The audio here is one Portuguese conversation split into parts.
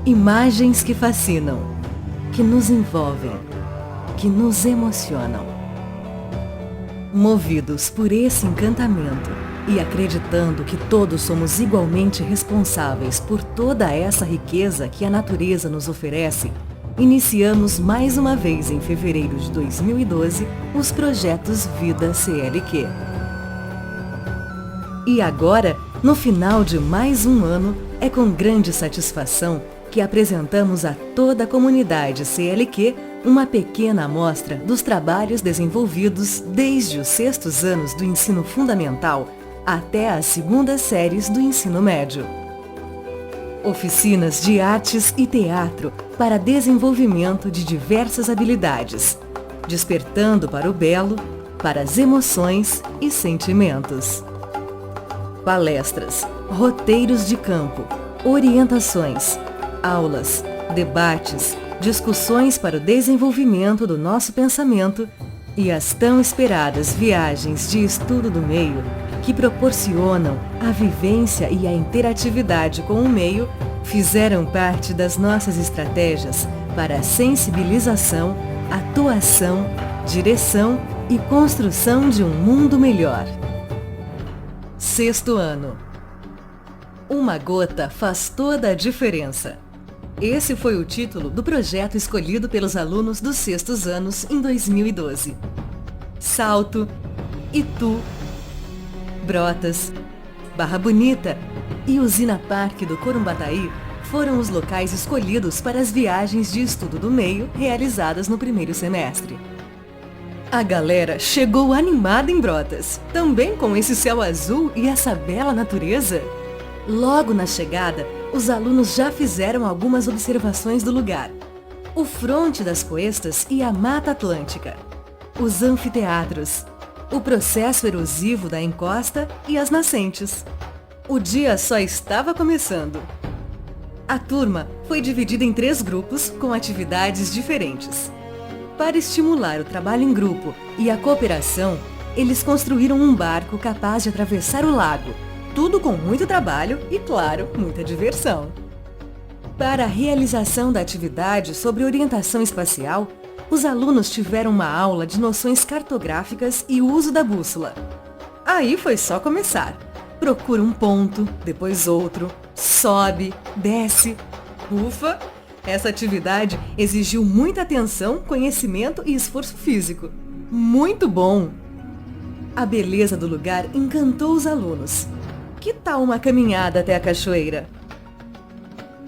Imagens que fascinam, que nos envolvem, que nos emocionam. Movidos por esse encantamento e acreditando que todos somos igualmente responsáveis por toda essa riqueza que a natureza nos oferece, iniciamos mais uma vez em fevereiro de 2012 os projetos Vida CLQ. E agora, no final de mais um ano, é com grande satisfação que apresentamos a toda a comunidade CLQ uma pequena amostra dos trabalhos desenvolvidos desde os 6º anos do ensino fundamental até as 2ª séries do ensino médio. Oficinas de artes e teatro para desenvolvimento de diversas habilidades, despertando para o belo, para as emoções e sentimentos. Palestras, roteiros de campo, orientações, aulas, debates, discussões para o desenvolvimento do nosso pensamento e as tão esperadas viagens de estudo do meio que proporcionam a vivência e a interatividade com o meio fizeram parte das nossas estratégias para a sensibilização, atuação, direção e construção de um mundo melhor. 6º ano. Uma gota faz toda a diferença. Esse foi o título do projeto escolhido pelos alunos dos 6º anos em 2012. Salto, Itu, Brotas, Barra Bonita e Usina Parque do Corumbataí foram os locais escolhidos para as viagens de estudo do meio realizadas no primeiro semestre. A galera chegou animada em Brotas, também com esse céu azul e essa bela natureza. Logo na chegada, os alunos já fizeram algumas observações do lugar. O fronte das Coestas e a Mata Atlântica. Os anfiteatros. O processo erosivo da encosta e as nascentes. O dia só estava começando. A turma foi dividida em 3 grupos com atividades diferentes. Para estimular o trabalho em grupo e a cooperação, eles construíram um barco capaz de atravessar o lago. Tudo com muito trabalho e, claro, muita diversão. Para a realização da atividade sobre orientação espacial, os alunos tiveram uma aula de noções cartográficas e uso da bússola. Aí foi só começar. Procura um ponto, depois outro, sobe, desce. Ufa! Essa atividade exigiu muita atenção, conhecimento e esforço físico. Muito bom! A beleza do lugar encantou os alunos. Que tal uma caminhada até a cachoeira?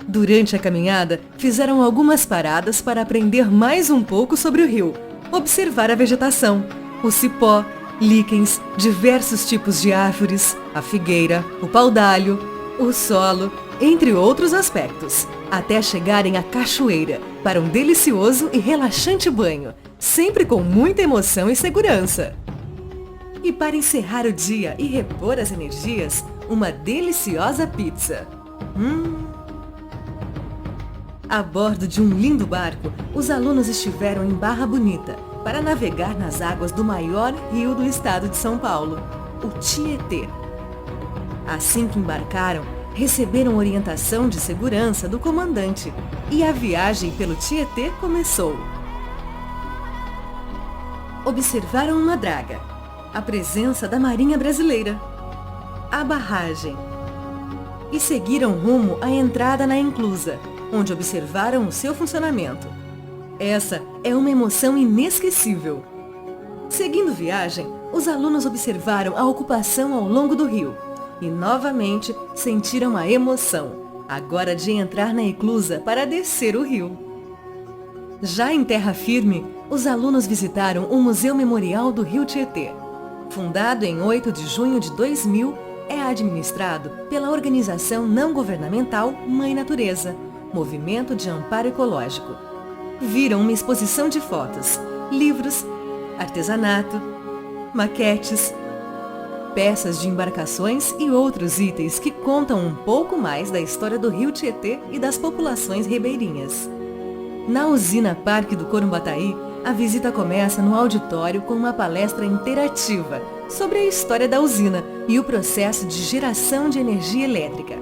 Durante a caminhada, fizeram algumas paradas para aprender mais um pouco sobre o rio, observar a vegetação, o cipó, líquens, diversos tipos de árvores, a figueira, o pau-d'alho, o solo, entre outros aspectos, até chegarem à cachoeira para um delicioso e relaxante banho, sempre com muita emoção e segurança. E para encerrar o dia e repor as energias, uma deliciosa pizza. A bordo de um lindo barco, os alunos estiveram em Barra Bonita para navegar nas águas do maior rio do estado de São Paulo, o Tietê. Assim que embarcaram, receberam orientação de segurança do comandante e a viagem pelo Tietê começou. Observaram uma draga, a presença da Marinha Brasileira, a barragem e seguiram rumo à entrada na enclusa, onde observaram o seu funcionamento. Essa é uma emoção inesquecível. Seguindo viagem, os alunos observaram a ocupação ao longo do rio e novamente sentiram a emoção, agora de entrar na eclusa para descer o rio. Já em terra firme, os alunos visitaram o Museu Memorial do Rio Tietê. Fundado em 8 de junho de 2000, é administrado pela organização não governamental Mãe Natureza, Movimento de Amparo Ecológico. Viram uma exposição de fotos, livros, artesanato, maquetes, peças de embarcações e outros itens que contam um pouco mais da história do Rio Tietê e das populações ribeirinhas. Na Usina Parque do Corumbataí, A visita começa no auditório com uma palestra interativa sobre a história da usina e o processo de geração de energia elétrica.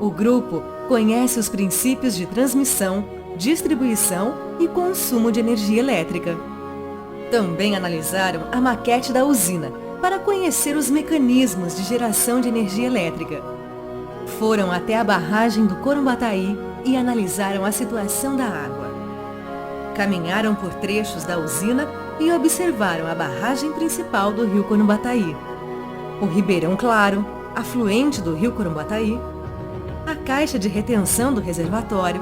O grupo conhece os princípios de transmissão, distribuição e consumo de energia elétrica. Também analisaram a maquete da usina para conhecer os mecanismos de geração de energia elétrica. Foram até a barragem do Corumbataí e analisaram a situação da água. Caminharam por trechos da usina e observaram a barragem principal do rio Corumbataí, o Ribeirão Claro, afluente do rio Corumbataí, a caixa de retenção do reservatório,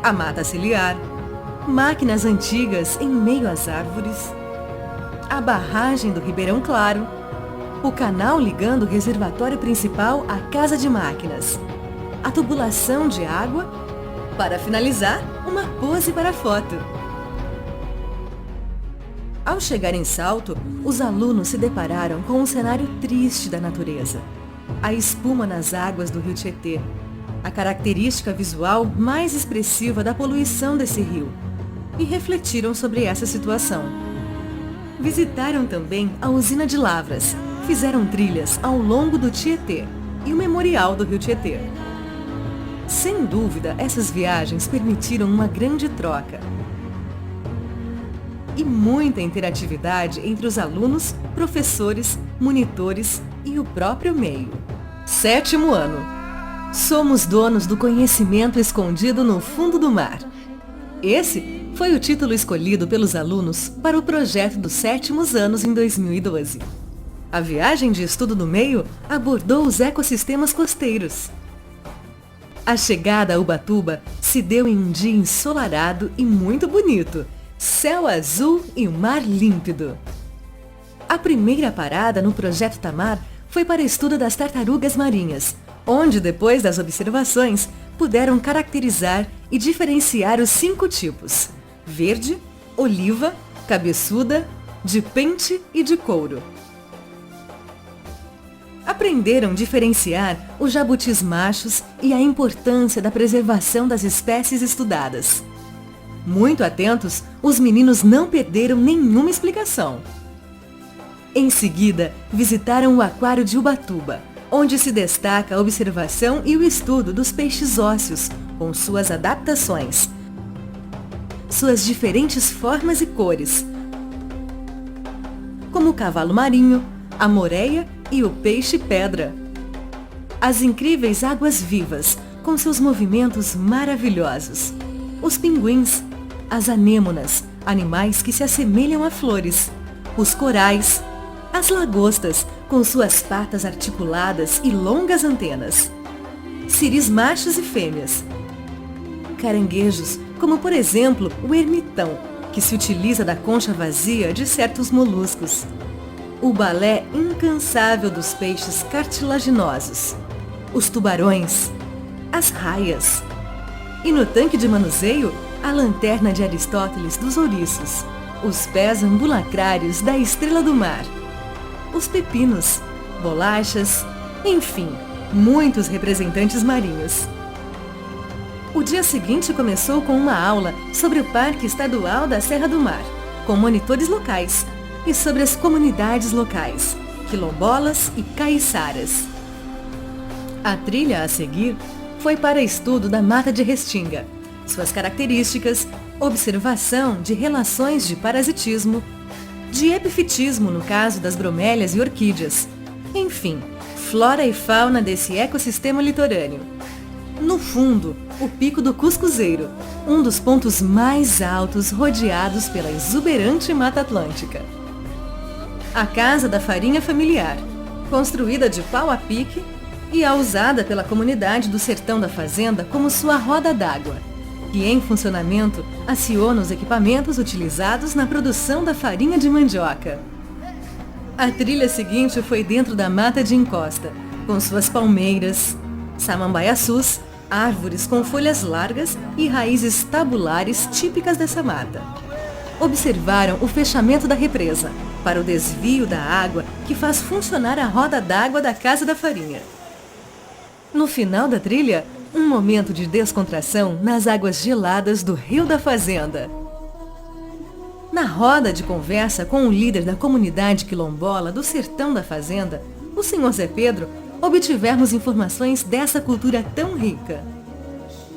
a mata ciliar, máquinas antigas em meio às árvores, a barragem do Ribeirão Claro, o canal ligando o reservatório principal à casa de máquinas, a tubulação de água, para finalizar, uma pose para a foto. Ao chegar em Salto, os alunos se depararam com um cenário triste da natureza. A espuma nas águas do rio Tietê, a característica visual mais expressiva da poluição desse rio, e refletiram sobre essa situação. Visitaram também a usina de Lavras, fizeram trilhas ao longo do Tietê e o memorial do rio Tietê. Sem dúvida, essas viagens permitiram uma grande troca e muita interatividade entre os alunos, professores, monitores e o próprio meio. 7º ano. Somos donos do conhecimento escondido no fundo do mar. Esse foi o título escolhido pelos alunos para o projeto dos 7º anos em 2012. A viagem de estudo do meio abordou os ecossistemas costeiros. A chegada a Ubatuba se deu em um dia ensolarado e muito bonito, céu azul e um mar límpido. A primeira parada no Projeto Tamar foi para estudo das tartarugas marinhas, onde, depois das observações, puderam caracterizar e diferenciar os 5 tipos: verde, oliva, cabeçuda, de pente e de couro. Aprenderam diferenciar os jabutis machos e a importância da preservação das espécies estudadas. Muito atentos, os meninos não perderam nenhuma explicação. Em seguida, visitaram o aquário de Ubatuba, onde se destaca a observação e o estudo dos peixes ósseos, com suas adaptações, suas diferentes formas e cores, como o cavalo marinho, a moreia e o peixe-pedra. As incríveis águas-vivas, com seus movimentos maravilhosos. Os pinguins, as anêmonas, animais que se assemelham a flores. Os corais, as lagostas, com suas patas articuladas e longas antenas. Siris machos e fêmeas. Caranguejos, como por exemplo o ermitão, que se utiliza da concha vazia de certos moluscos. O balé incansável dos peixes cartilaginosos, os tubarões, as raias. E no tanque de manuseio, a lanterna de Aristóteles dos ouriços, os pés ambulacrários da estrela do mar, os pepinos, bolachas, enfim, muitos representantes marinhos. O dia seguinte começou com uma aula sobre o Parque Estadual da Serra do Mar, com monitores locais, e sobre as comunidades locais, quilombolas e caiçaras. A trilha a seguir foi para estudo da mata de restinga, suas características, observação de relações de parasitismo, de epifitismo no caso das bromélias e orquídeas, enfim, flora e fauna desse ecossistema litorâneo. No fundo, o Pico do Cuscuzeiro, um dos pontos mais altos rodeados pela exuberante Mata Atlântica. A Casa da Farinha Familiar, construída de pau a pique e a usada pela comunidade do sertão da fazenda como sua roda d'água, que em funcionamento aciona os equipamentos utilizados na produção da farinha de mandioca. A trilha seguinte foi dentro da mata de encosta, com suas palmeiras, samambaiaçus, árvores com folhas largas e raízes tabulares típicas dessa mata. Observaram o fechamento da represa, para o desvio da água que faz funcionar a roda d'água da Casa da Farinha. No final da trilha, um momento de descontração nas águas geladas do Rio da Fazenda. Na roda de conversa com o líder da comunidade quilombola do Sertão da Fazenda, o Sr. Zé Pedro, obtivemos informações dessa cultura tão rica.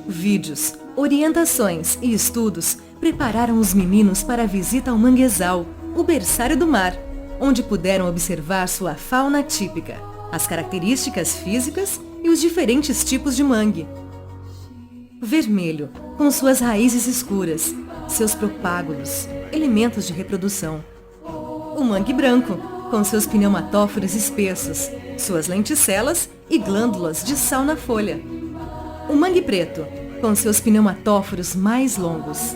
Vídeos, orientações e estudos prepararam os meninos para a visita ao manguezal, o berçário do mar, onde puderam observar sua fauna típica, as características físicas e os diferentes tipos de mangue. Vermelho, com suas raízes escuras, seus propágulos, elementos de reprodução. O mangue branco, com seus pneumatóforos espessos, suas lenticelas e glândulas de sal na folha. O mangue preto, com seus pneumatóforos mais longos.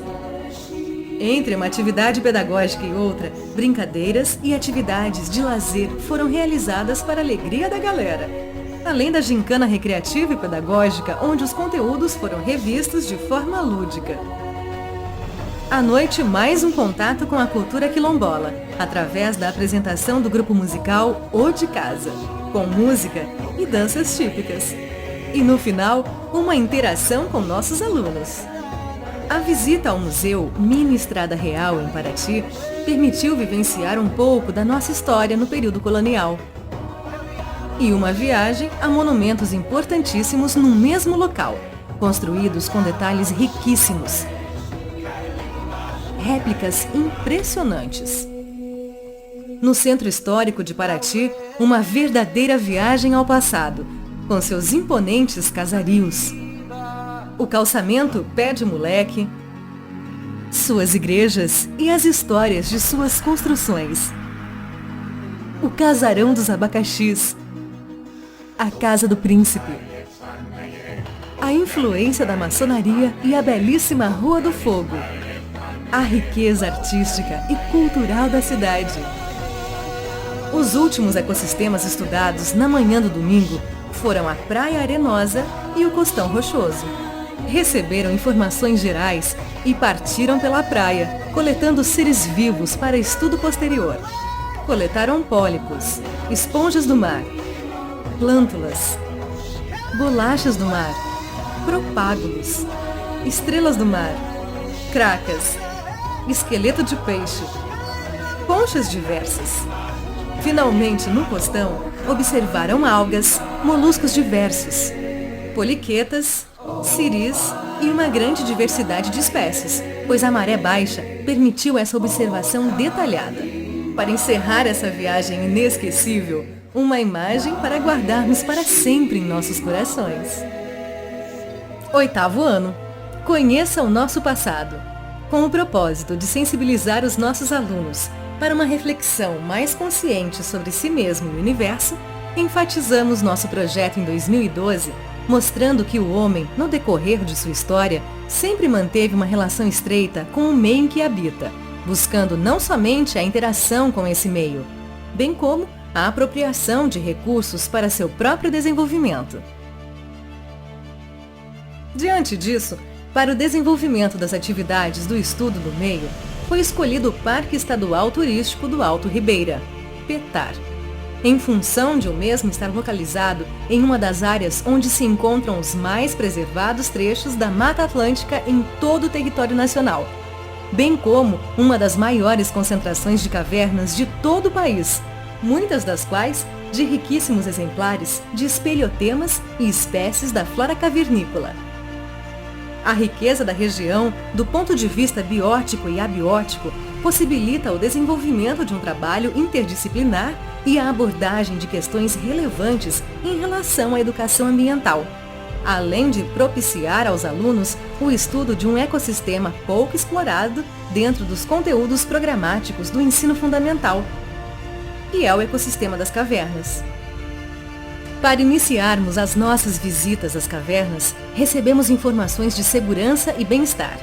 Entre uma atividade pedagógica e outra, brincadeiras e atividades de lazer foram realizadas para a alegria da galera. Além da gincana recreativa e pedagógica, onde os conteúdos foram revistos de forma lúdica. À noite, mais um contato com a cultura quilombola, através da apresentação do grupo musical O de Casa, com música e danças típicas. E no final, uma interação com nossos alunos. A visita ao Museu Mini Estrada Real, em Paraty, permitiu vivenciar um pouco da nossa história no período colonial. E uma viagem a monumentos importantíssimos no mesmo local, construídos com detalhes riquíssimos. Réplicas impressionantes. No Centro Histórico de Paraty, uma verdadeira viagem ao passado, com seus imponentes casarios. O calçamento Pé de Moleque, suas igrejas e as histórias de suas construções. O Casarão dos Abacaxis, a Casa do Príncipe, a influência da maçonaria e a belíssima Rua do Fogo, a riqueza artística e cultural da cidade. Os últimos ecossistemas estudados na manhã do domingo foram a Praia Arenosa e o Costão Rochoso. Receberam informações gerais e partiram pela praia, coletando seres vivos para estudo posterior. Coletaram pólipos, esponjas do mar, plântulas, bolachas do mar, propágulos, estrelas do mar, cracas, esqueleto de peixe, conchas diversas. Finalmente, no costão, observaram algas, moluscos diversos, poliquetas, ciris e uma grande diversidade de espécies, pois a maré baixa permitiu essa observação detalhada. Para encerrar essa viagem inesquecível, uma imagem para guardarmos para sempre em nossos corações. 8º ano. Conheça o nosso passado. Com o propósito de sensibilizar os nossos alunos para uma reflexão mais consciente sobre si mesmo e o universo, enfatizamos nosso projeto em 2012, mostrando que o homem, no decorrer de sua história, sempre manteve uma relação estreita com o meio em que habita, buscando não somente a interação com esse meio, bem como a apropriação de recursos para seu próprio desenvolvimento. Diante disso, para o desenvolvimento das atividades do estudo do meio, foi escolhido o Parque Estadual Turístico do Alto Ribeira, PETAR, em função de o mesmo estar localizado em uma das áreas onde se encontram os mais preservados trechos da Mata Atlântica em todo o território nacional, bem como uma das maiores concentrações de cavernas de todo o país, muitas das quais de riquíssimos exemplares de espelhotemas e espécies da flora cavernícola. A riqueza da região, do ponto de vista biótico e abiótico, possibilita o desenvolvimento de um trabalho interdisciplinar e a abordagem de questões relevantes em relação à educação ambiental, além de propiciar aos alunos o estudo de um ecossistema pouco explorado dentro dos conteúdos programáticos do ensino fundamental, que é o ecossistema das cavernas. Para iniciarmos as nossas visitas às cavernas, recebemos informações de segurança e bem-estar,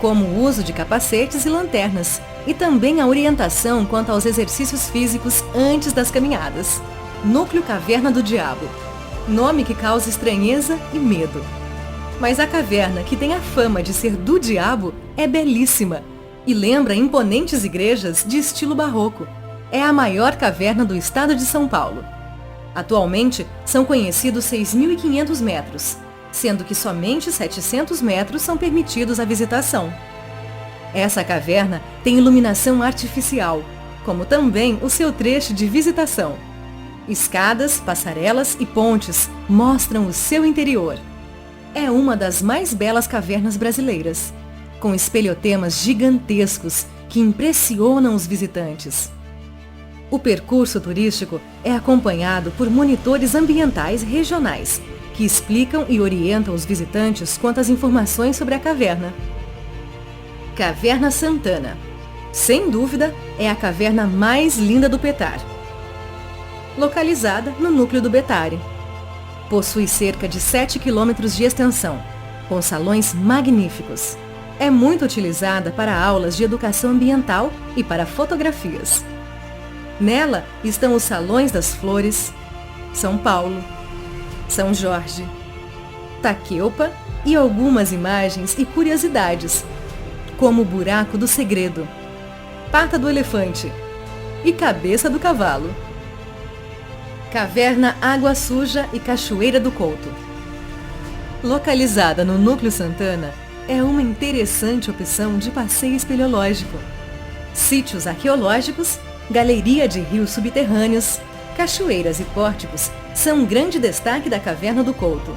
como o uso de capacetes e lanternas, e também a orientação quanto aos exercícios físicos antes das caminhadas. Núcleo Caverna do Diabo, nome que causa estranheza e medo. Mas a caverna, que tem a fama de ser do diabo, é belíssima e lembra imponentes igrejas de estilo barroco. É a maior caverna do estado de São Paulo. Atualmente, são conhecidos 6.500 metros, sendo que somente 700 metros são permitidos à visitação. Essa caverna tem iluminação artificial, como também o seu trecho de visitação. Escadas, passarelas e pontes mostram o seu interior. É uma das mais belas cavernas brasileiras, com espelhotemas gigantescos que impressionam os visitantes. O percurso turístico é acompanhado por monitores ambientais regionais, que explicam e orientam os visitantes quanto às informações sobre a caverna. Caverna Santana. Sem dúvida, é a caverna mais linda do Petar. Localizada no núcleo do Betare. Possui cerca de 7 quilômetros de extensão, com salões magníficos. É muito utilizada para aulas de educação ambiental e para fotografias. Nela estão os Salões das Flores, São Paulo, São Jorge, Taqueupa e algumas imagens e curiosidades, como o Buraco do Segredo, Pata do Elefante e Cabeça do Cavalo. Caverna Água Suja e Cachoeira do Couto. Localizada no Núcleo Santana, é uma interessante opção de passeio espeleológico. Sítios arqueológicos, galeria de rios subterrâneos, cachoeiras e pórticos são um grande destaque da Caverna do Couto.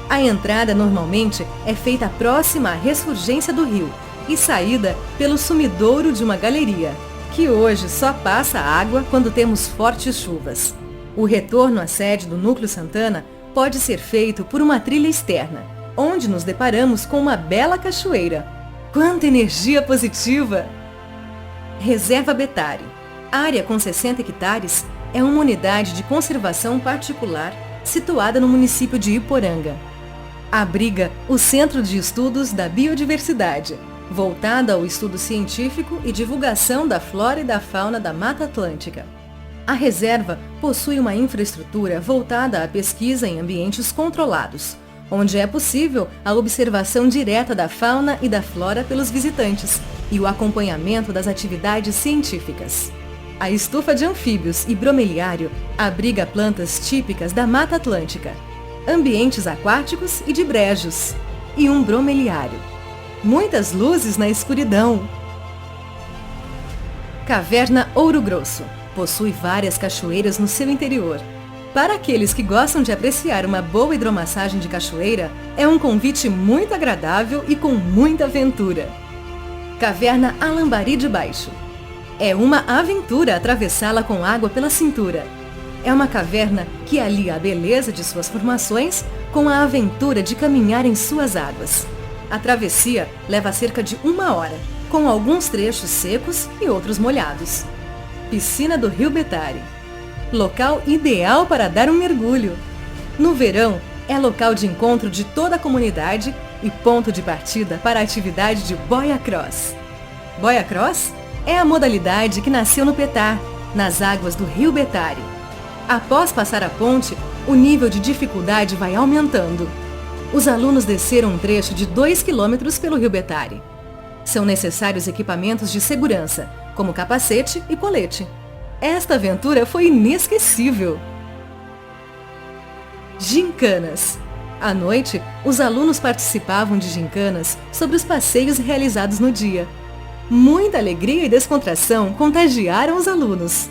A entrada normalmente é feita próxima à ressurgência do rio e saída pelo sumidouro de uma galeria, que hoje só passa água quando temos fortes chuvas. O retorno à sede do Núcleo Santana pode ser feito por uma trilha externa, onde nos deparamos com uma bela cachoeira. Quanta energia positiva! Reserva Betare. Área com 60 hectares, é uma unidade de conservação particular situada no município de Iporanga. Abriga o Centro de Estudos da Biodiversidade, voltada ao estudo científico e divulgação da flora e da fauna da Mata Atlântica. A reserva possui uma infraestrutura voltada à pesquisa em ambientes controlados, onde é possível a observação direta da fauna e da flora pelos visitantes e o acompanhamento das atividades científicas. A estufa de anfíbios e bromeliário abriga plantas típicas da Mata Atlântica, ambientes aquáticos e de brejos, e um bromeliário. Muitas luzes na escuridão. Caverna Ouro Grosso. Possui várias cachoeiras no seu interior. Para aqueles que gostam de apreciar uma boa hidromassagem de cachoeira, é um convite muito agradável e com muita aventura. Caverna Alambari de Baixo. É uma aventura atravessá-la com água pela cintura. É uma caverna que alia a beleza de suas formações com a aventura de caminhar em suas águas. A travessia leva cerca de 1 hora, com alguns trechos secos e outros molhados. Piscina do Rio Betare. Local ideal para dar um mergulho. No verão, é local de encontro de toda a comunidade e ponto de partida para a atividade de Boia Cross. Boia Cross é a modalidade que nasceu no Petar, nas águas do Rio Betare. Após passar a ponte, o nível de dificuldade vai aumentando. Os alunos desceram um trecho de 2 km pelo Rio Betare. São necessários equipamentos de segurança, como capacete e colete. Esta aventura foi inesquecível. Gincanas. À noite, os alunos participavam de gincanas sobre os passeios realizados no dia. Muita alegria e descontração contagiaram os alunos.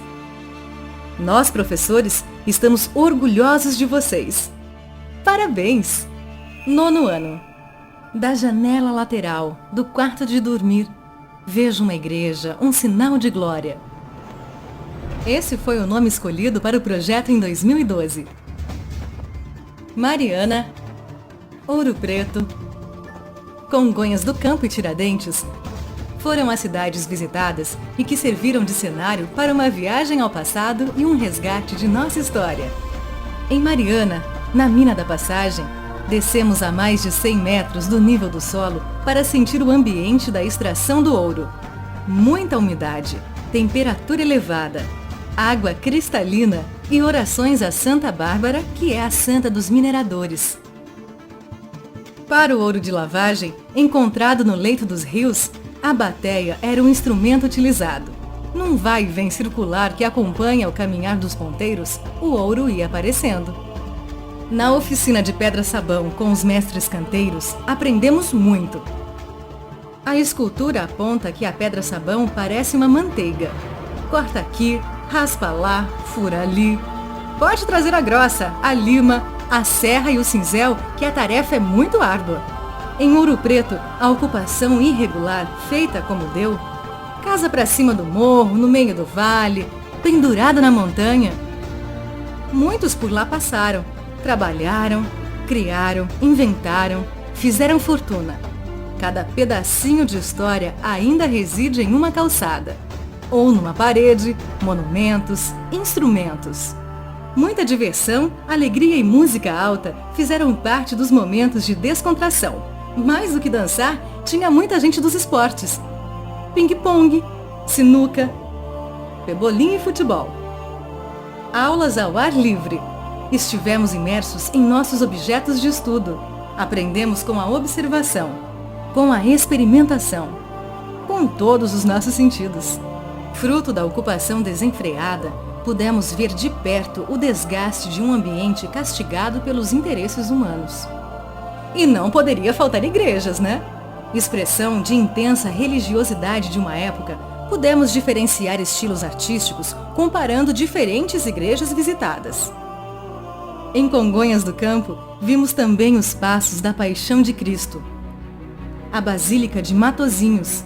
Nós, professores, estamos orgulhosos de vocês. Parabéns! 9º ano. Da janela lateral do quarto de dormir, vejo uma igreja, um sinal de glória. Esse foi o nome escolhido para o projeto em 2012. Mariana, Ouro Preto, Congonhas do Campo e Tiradentes foram as cidades visitadas e que serviram de cenário para uma viagem ao passado e um resgate de nossa história. Em Mariana, na Mina da Passagem, descemos a mais de 100 metros do nível do solo para sentir o ambiente da extração do ouro. Muita umidade, temperatura elevada, água cristalina e orações a Santa Bárbara, que é a santa dos mineradores. Para o ouro de lavagem, encontrado no leito dos rios, a bateia era o instrumento utilizado. Num vai e vem circular que acompanha o caminhar dos ponteiros, o ouro ia aparecendo. Na oficina de pedra-sabão com os mestres canteiros, aprendemos muito. A escultura aponta que a pedra-sabão parece uma manteiga. Corta aqui, raspa lá, fura ali. Pode trazer a grossa, a lima, a serra e o cinzel, que a tarefa é muito árdua. Em Ouro Preto, a ocupação irregular, feita como deu, casa para cima do morro, no meio do vale, pendurada na montanha. Muitos por lá passaram, trabalharam, criaram, inventaram, fizeram fortuna. Cada pedacinho de história ainda reside em uma calçada, ou numa parede, monumentos, instrumentos. Muita diversão, alegria e música alta fizeram parte dos momentos de descontração. Mais do que dançar, tinha muita gente dos esportes. Ping-pong, sinuca, pebolim e futebol. Aulas ao ar livre. Estivemos imersos em nossos objetos de estudo. Aprendemos com a observação, com a experimentação, com todos os nossos sentidos. Fruto da ocupação desenfreada, pudemos ver de perto o desgaste de um ambiente castigado pelos interesses humanos. E não poderia faltar igrejas, né? Expressão de intensa religiosidade de uma época, pudemos diferenciar estilos artísticos comparando diferentes igrejas visitadas. Em Congonhas do Campo, vimos também os passos da Paixão de Cristo. A Basílica de Matozinhos,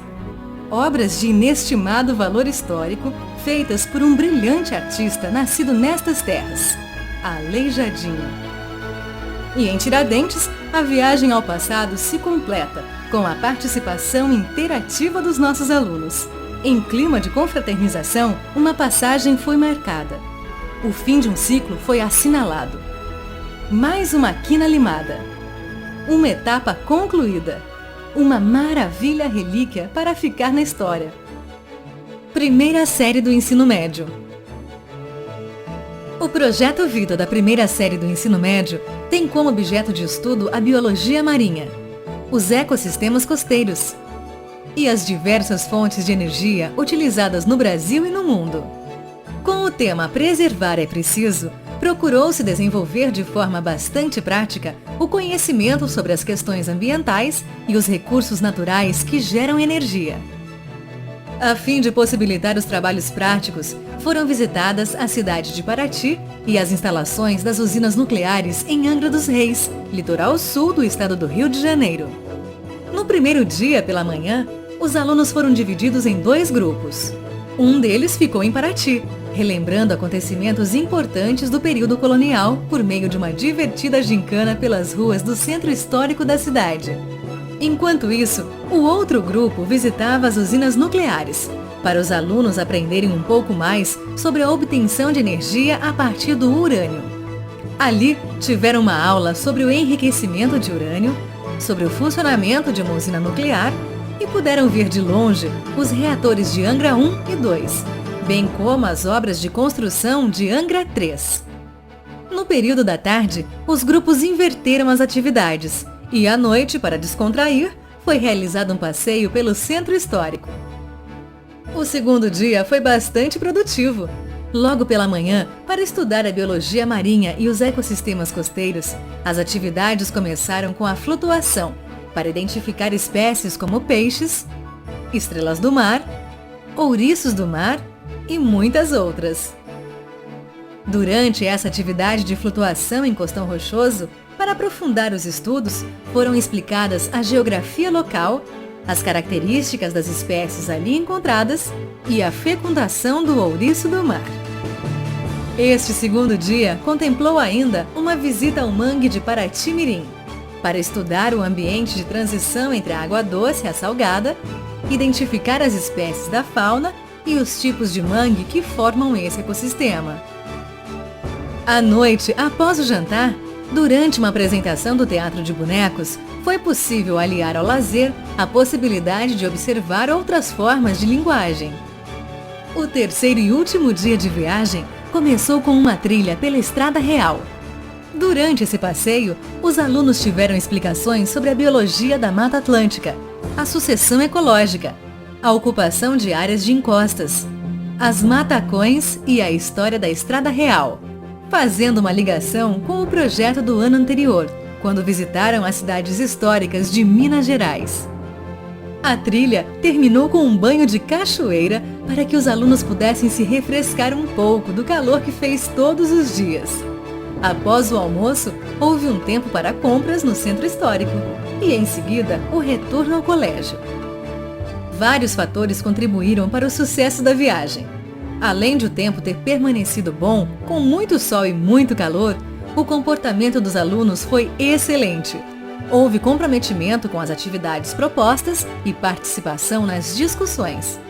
obras de inestimado valor histórico, feitas por um brilhante artista nascido nestas terras, Aleijadinho. E em Tiradentes, a viagem ao passado se completa com a participação interativa dos nossos alunos. Em clima de confraternização, uma passagem foi marcada. O fim de um ciclo foi assinalado. Mais uma quina limada. Uma etapa concluída. Uma maravilha relíquia para ficar na história. Primeira série do ensino médio. O projeto Vida da primeira série do ensino médio tem como objeto de estudo a biologia marinha, os ecossistemas costeiros e as diversas fontes de energia utilizadas no Brasil e no mundo. Com o tema Preservar é Preciso, procurou-se desenvolver de forma bastante prática o conhecimento sobre as questões ambientais e os recursos naturais que geram energia. A fim de possibilitar os trabalhos práticos, foram visitadas a cidade de Paraty e as instalações das usinas nucleares em Angra dos Reis, litoral sul do estado do Rio de Janeiro. No primeiro dia, pela manhã, os alunos foram divididos em 2 grupos. Um deles ficou em Paraty, relembrando acontecimentos importantes do período colonial por meio de uma divertida gincana pelas ruas do centro histórico da cidade. Enquanto isso, o outro grupo visitava as usinas nucleares, para os alunos aprenderem um pouco mais sobre a obtenção de energia a partir do urânio. Ali, tiveram uma aula sobre o enriquecimento de urânio, sobre o funcionamento de uma usina nuclear e puderam ver de longe os reatores de Angra 1 e 2, bem como as obras de construção de Angra 3. No período da tarde, os grupos inverteram as atividades e à noite, para descontrair, foi realizado um passeio pelo centro histórico. O segundo dia foi bastante produtivo. Logo pela manhã, para estudar a biologia marinha e os ecossistemas costeiros, as atividades começaram com a flutuação, para identificar espécies como peixes, estrelas do mar, ouriços do mar e muitas outras. Durante essa atividade de flutuação em Costão Rochoso, para aprofundar os estudos, foram explicadas a geografia local, as características das espécies ali encontradas e a fecundação do ouriço do mar. Este segundo dia contemplou ainda uma visita ao mangue de Paraty-Mirim, para estudar o ambiente de transição entre a água doce e a salgada, identificar as espécies da fauna e os tipos de mangue que formam esse ecossistema. À noite, após o jantar, durante uma apresentação do Teatro de Bonecos, foi possível aliar ao lazer a possibilidade de observar outras formas de linguagem. O terceiro e último dia de viagem começou com uma trilha pela Estrada Real. Durante esse passeio, os alunos tiveram explicações sobre a biologia da Mata Atlântica, a sucessão ecológica, a ocupação de áreas de encostas, as matacões e a história da Estrada Real, fazendo uma ligação com o projeto do ano anterior, quando visitaram as cidades históricas de Minas Gerais. A trilha terminou com um banho de cachoeira para que os alunos pudessem se refrescar um pouco do calor que fez todos os dias. Após o almoço, houve um tempo para compras no centro histórico e, em seguida, o retorno ao colégio. Vários fatores contribuíram para o sucesso da viagem. Além de o tempo ter permanecido bom, com muito sol e muito calor, o comportamento dos alunos foi excelente. Houve comprometimento com as atividades propostas e participação nas discussões.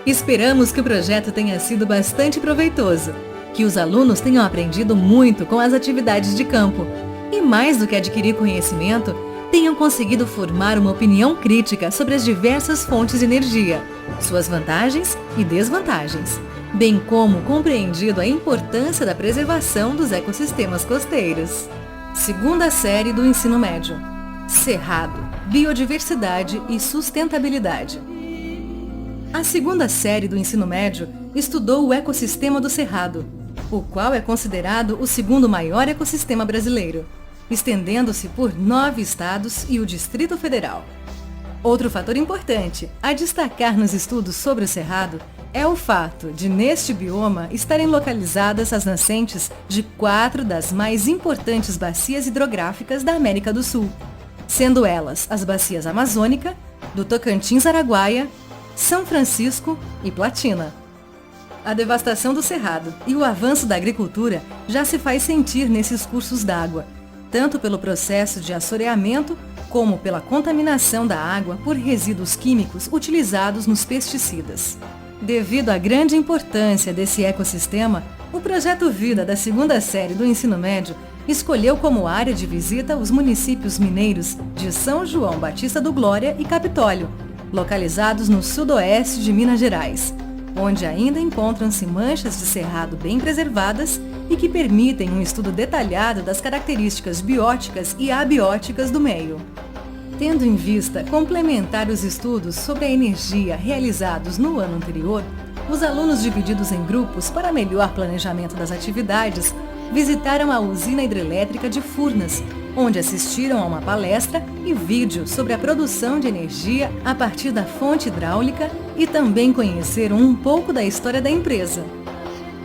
Esperamos que o projeto tenha sido bastante proveitoso, que os alunos tenham aprendido muito com as atividades de campo e, mais do que adquirir conhecimento, tenham conseguido formar uma opinião crítica sobre as diversas fontes de energia, suas vantagens e desvantagens, bem como compreendido a importância da preservação dos ecossistemas costeiros. Segunda série do ensino médio. Cerrado, biodiversidade e sustentabilidade. A segunda série do ensino médio estudou o ecossistema do Cerrado, o qual é considerado o segundo maior ecossistema brasileiro, estendendo-se por 9 estados e o Distrito Federal. Outro fator importante a destacar nos estudos sobre o Cerrado é o fato de, neste bioma, estarem localizadas as nascentes de 4 das mais importantes bacias hidrográficas da América do Sul, sendo elas as bacias Amazônica, do Tocantins-Araguaia, São Francisco e Platina. A devastação do Cerrado e o avanço da agricultura já se faz sentir nesses cursos d'água, tanto pelo processo de assoreamento como pela contaminação da água por resíduos químicos utilizados nos pesticidas. Devido à grande importância desse ecossistema, o Projeto Vida da segunda série do ensino médio escolheu como área de visita os municípios mineiros de São João Batista do Glória e Capitólio, localizados no sudoeste de Minas Gerais, onde ainda encontram-se manchas de cerrado bem preservadas e que permitem um estudo detalhado das características bióticas e abióticas do meio. Tendo em vista complementar os estudos sobre a energia realizados no ano anterior, os alunos divididos em grupos para melhor planejamento das atividades visitaram a usina hidrelétrica de Furnas, onde assistiram a uma palestra e vídeo sobre a produção de energia a partir da fonte hidráulica e também conheceram um pouco da história da empresa.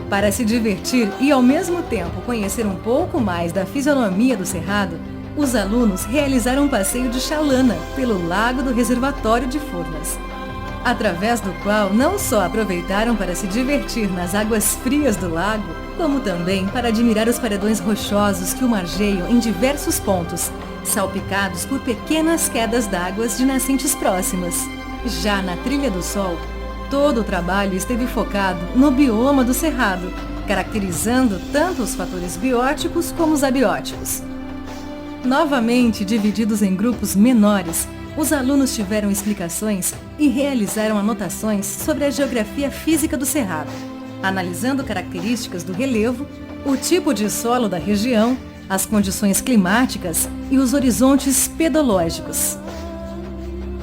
Para se divertir e ao mesmo tempo conhecer um pouco mais da fisionomia do Cerrado, os alunos realizaram um passeio de chalana pelo lago do reservatório de Furnas, através do qual não só aproveitaram para se divertir nas águas frias do lago, como também para admirar os paredões rochosos que o margeiam em diversos pontos, salpicados por pequenas quedas d'água de nascentes próximas. Já na Trilha do Sol, todo o trabalho esteve focado no bioma do Cerrado, caracterizando tanto os fatores bióticos como os abióticos. Novamente divididos em grupos menores, os alunos tiveram explicações e realizaram anotações sobre a geografia física do Cerrado, analisando características do relevo, o tipo de solo da região, as condições climáticas e os horizontes pedológicos,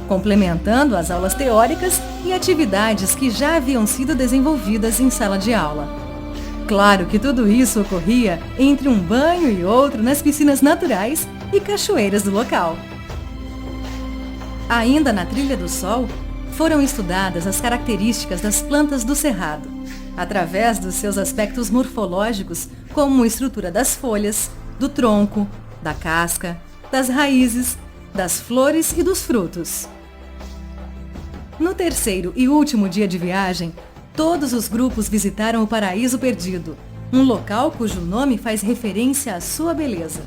complementando as aulas teóricas e atividades que já haviam sido desenvolvidas em sala de aula. Claro que tudo isso ocorria entre um banho e outro nas piscinas naturais e cachoeiras do local. Ainda na Trilha do Sol, foram estudadas as características das plantas do Cerrado, através dos seus aspectos morfológicos, como a estrutura das folhas, do tronco, da casca, das raízes, das flores e dos frutos. No terceiro e último dia de viagem, todos os grupos visitaram o Paraíso Perdido, um local cujo nome faz referência à sua beleza.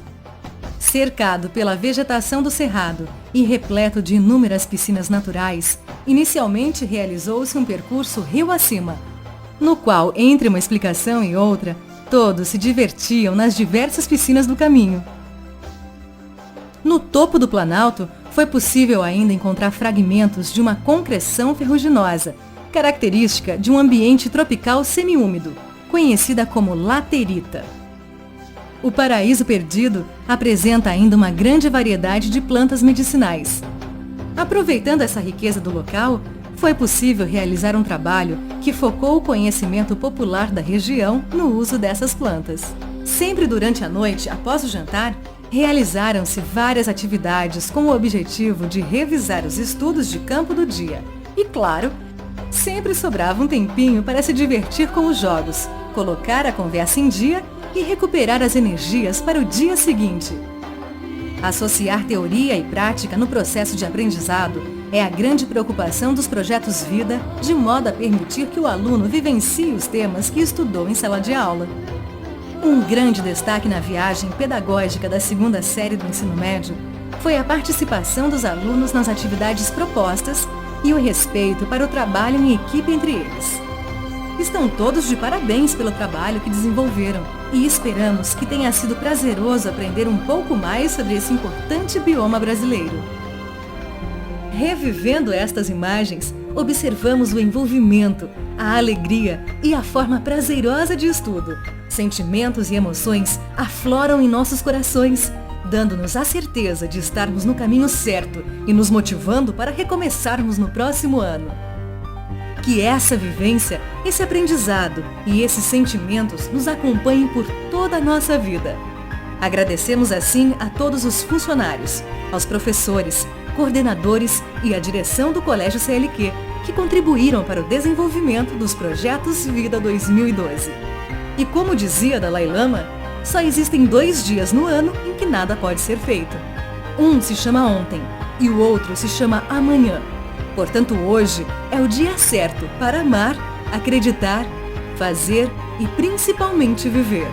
Cercado pela vegetação do Cerrado e repleto de inúmeras piscinas naturais, inicialmente realizou-se um percurso rio acima, no qual, entre uma explicação e outra, todos se divertiam nas diversas piscinas do caminho. No topo do Planalto, foi possível ainda encontrar fragmentos de uma concreção ferruginosa, característica de um ambiente tropical semiúmido, conhecida como laterita. O Paraíso Perdido apresenta ainda uma grande variedade de plantas medicinais. Aproveitando essa riqueza do local, foi possível realizar um trabalho que focou o conhecimento popular da região no uso dessas plantas. Sempre durante a noite, após o jantar, Realizaram-se várias atividades com o objetivo de revisar os estudos de campo do dia. E claro, sempre sobrava um tempinho para se divertir com os jogos, colocar a conversa em dia e recuperar as energias para o dia seguinte. Associar teoria e prática no processo de aprendizado é a grande preocupação dos projetos Vida, de modo a permitir que o aluno vivencie os temas que estudou em sala de aula. Um grande destaque na viagem pedagógica da segunda série do ensino médio foi a participação dos alunos nas atividades propostas e o respeito para o trabalho em equipe entre eles. Estão todos de parabéns pelo trabalho que desenvolveram e esperamos que tenha sido prazeroso aprender um pouco mais sobre esse importante bioma brasileiro. Revivendo estas imagens, observamos o envolvimento, a alegria e a forma prazerosa de estudo. Sentimentos e emoções afloram em nossos corações, dando-nos a certeza de estarmos no caminho certo e nos motivando para recomeçarmos no próximo ano. Que essa vivência, esse aprendizado e esses sentimentos nos acompanhem por toda a nossa vida. Agradecemos assim a todos os funcionários, aos professores, coordenadores e à direção do Colégio CLQ, que contribuíram para o desenvolvimento dos projetos Vida 2012. E como dizia Dalai Lama, só existem 2 dias no ano em que nada pode ser feito. Um se chama ontem e o outro se chama amanhã. Portanto, hoje é o dia certo para amar, acreditar, fazer e principalmente viver.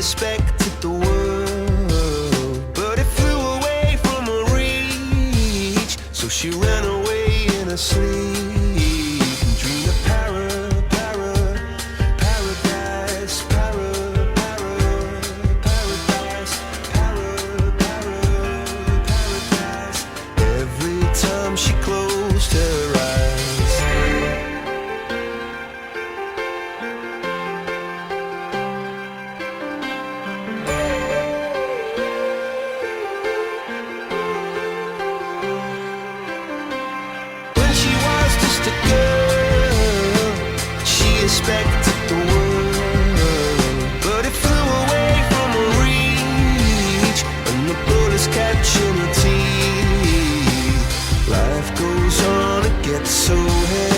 expected the world, but it flew away from her reach. So she ran away in her sleep and dreamed of paradise, paradise, paradise. Every time she closed her eyes. Expected the world, but it flew away from her reach, and the bullets catching her teeth. Life goes on, it gets so heavy.